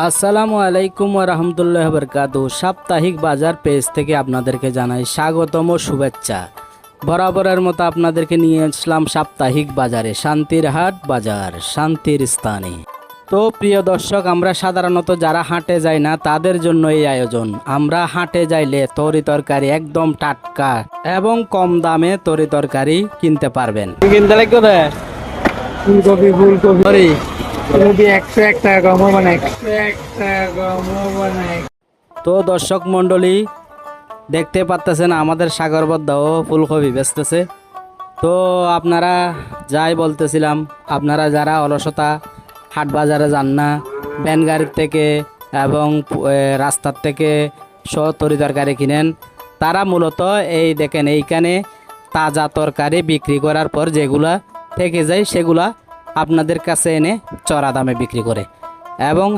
আসসালামু আলাইকুম ওয়া রাহমাতুল্লাহি ওয়া বারাকাতুহু। সাপ্তাহিক বাজার পেজ থেকে আপনাদেরকে জানাই স্বাগতম ও শুভেচ্ছা। বরাবরের মতো আপনাদেরকে নিয়ে আসলাম সাপ্তাহিক বাজারে, শান্তির হাট বাজার, শান্তির স্থানে। তো প্রিয় দর্শক, আমরা সাধারণত যারা হাটে যাই না তাদের জন্য এই আয়োজন। আমরা হাটে যাইলে তরি তরকারি একদম টাটকা এবং কম দামে তরি তরকারি কিনতে পারবেন। কিনতে লাগবে ফুলকপি ফুলকপি ফুলকপি 101 টাকা কম মানে 101 টাকা কম মানে। তো দর্শক মণ্ডলী, দেখতে পাচ্তেছেন আমাদের সাগরবদ্দাও ফুলকপি বেচতেছে। তো আপনারা যাই বলতেছিলাম, আপনারা যারা অলসতা হাট বাজারে যান না, ভ্যান গাড়ির থেকে এবং রাস্তার থেকে তরি তরকারি কিনেন, তারা মূলত এই দেখেন এইখানে তাজা তরকারি বিক্রি করার পর যেগুলা থেকে যায় সেগুলা আপনাদের কাছে এনে চড়া দামে বিক্রি করে। এবং